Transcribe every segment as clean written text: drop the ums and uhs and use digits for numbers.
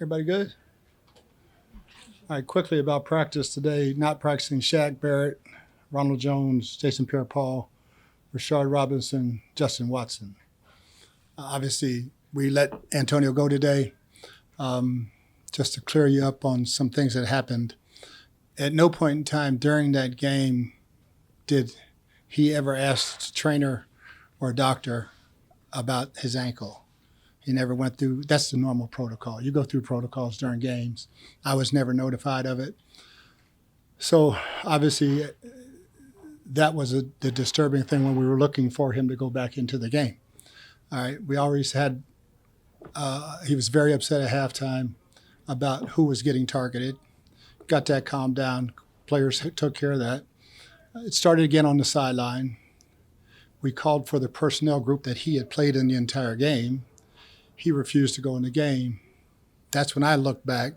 Everybody good? All right, quickly about practice today. Not practicing Shaq Barrett, Ronald Jones, Jason Pierre-Paul, Rashard Robinson, Justin Watson. Obviously, we let Antonio go today. Just to clear you up on some things that happened. At no point in time during that game did he ever ask a trainer or a doctor about his ankle. He never went through. That's the normal protocol. You go through protocols during games. I was never notified of it. So obviously that was the disturbing thing when we were looking for him to go back into the game. All right, we always had he was very upset at halftime about who was getting targeted. Got that calmed down. Players took care of that. It started again on the sideline. We called for the personnel group that he had played in the entire game. He refused to go in the game. That's when I looked back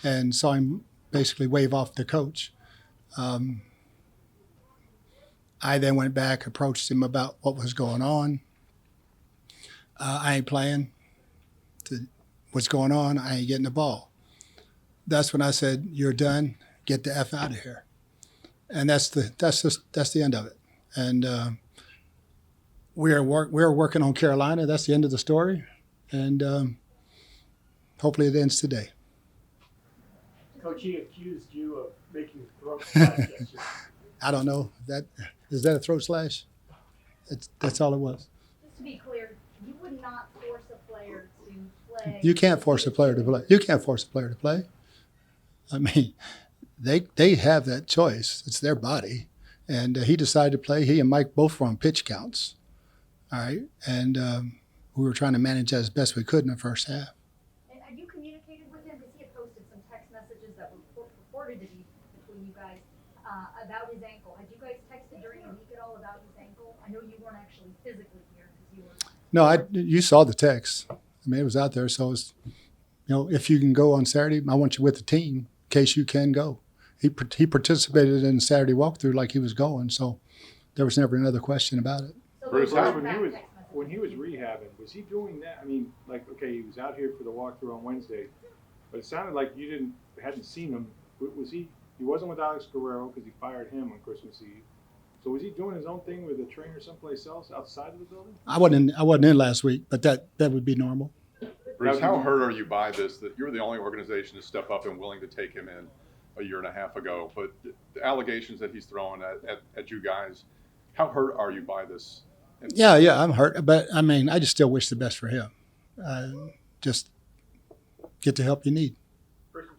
and saw him basically wave off the coach. I then went back, approached him about what was going on. I ain't playing. What's going on? I ain't getting the ball. That's when I said, "You're done. Get the F out of here." And that's the end of it. And we're working on Carolina. That's the end of the story. And hopefully it ends today. Coach, he accused you of making a throat slash yesterday. I don't know. Is that a throat slash? That's all it was. Just to be clear, you would not force a player to play. You can't force a player to play. You can't force a player to play. I mean, they have that choice. It's their body. And he decided to play. He and Mike both were on pitch counts. All right. And we were trying to manage that as best we could in the first half. And have you communicated with him? Because he had posted some text messages that were purported to be between you guys about his ankle. Had you guys texted during the week at all about his ankle? I know you weren't actually physically here because you were. No, you saw the text. I mean, it was out there. So, if you can go on Saturday, I want you with the team in case you can go. He participated in the Saturday walkthrough like he was going, so there was never another question about it. So Bruce, When he was rehabbing, was he doing that? I mean, like, okay, he was out here for the walkthrough on Wednesday, but it sounded like you hadn't seen him. Was he? He wasn't with Alex Guerrero because he fired him on Christmas Eve. So was he doing his own thing with a trainer someplace else outside of the building? I wasn't in last week, but that would be normal. Bruce, how hurt are you by this, that you're the only organization to step up and willing to take him in a year and a half ago, but the allegations that he's throwing at you guys, how hurt are you by this? Yeah, I'm hurt, but I mean, I just still wish the best for him. Just get the help you need.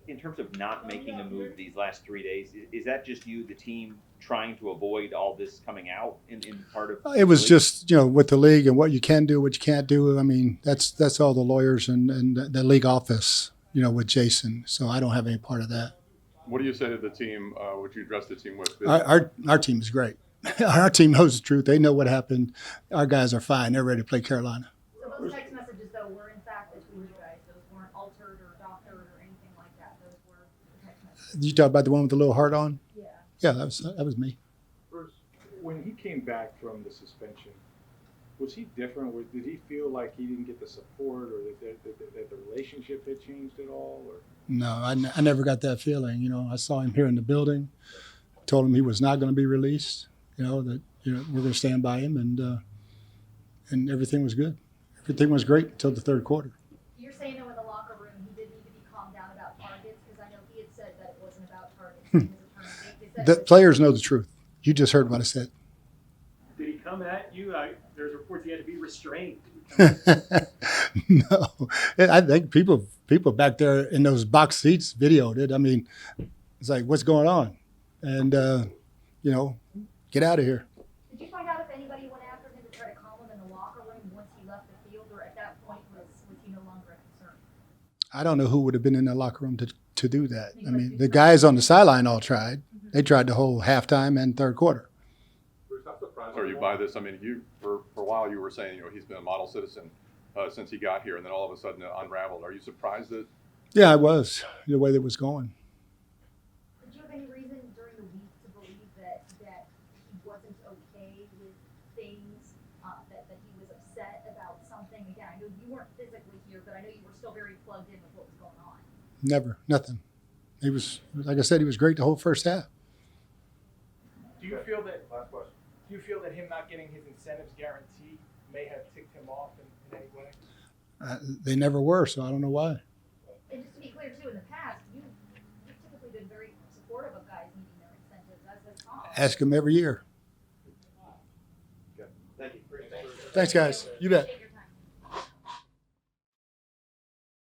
In terms of not making a move these last 3 days, is that just you, the team, trying to avoid all this coming out in part of? It was just with the league and what you can do, what you can't do. I mean, that's all the lawyers and the league office, with Jason. So I don't have any part of that. What do you say to the team? Would you address the team with? Our team is great. Our team knows the truth. They know what happened. Our guys are fine. They're ready to play Carolina. So those text messages, though, were in fact between you guys. Those weren't altered or doctored or anything like that. Those were the text messages. You talk about the one with the little heart on? Yeah. Yeah, that was me. Bruce, when he came back from the suspension, was he different? Did he feel like he didn't get the support, or that the relationship had changed at all? Or? No, I never got that feeling. I saw him here in the building, told him he was not going to be released. That we're going to stand by him, and everything was good. Everything was great until the third quarter. You're saying that in the locker room he did need to be calmed down about targets, because I know he had said that it wasn't about targets. The players know the truth. You just heard what I said. Did he come at you? There's reports he had to be restrained. No, I think people back there in those box seats videoed it. I mean, it's like, what's going on? And get out of here. Did you find out if anybody went after him to try to calm him in the locker room once he left the field, or at that point was he no longer a concern? I don't know who would have been in the locker room to do that. I mean, the guys on the sideline all tried. They tried the whole halftime and third quarter. Bruce, how surprised are you by this? I mean, you for a while you were saying he's been a model citizen since he got here, and then all of a sudden it unraveled. Are you surprised that? Yeah, I was, the way that it was going. Did you have any reason during the week to believe that he wasn't okay with things, that he was upset about something happening again? I know you weren't physically here, but I know you were still very plugged in with what was going on. Never, nothing. He was, like I said, he was great the whole first half. Do you feel that? Last question. Do you feel that him not getting his incentives guarantee may have ticked him off in any way? They never were, so I don't know why. And just to be clear too, in the past, you've typically been very supportive of guys needing their incentives, as has Tom. Ask him every year. Thank you. Thanks, guys. You bet.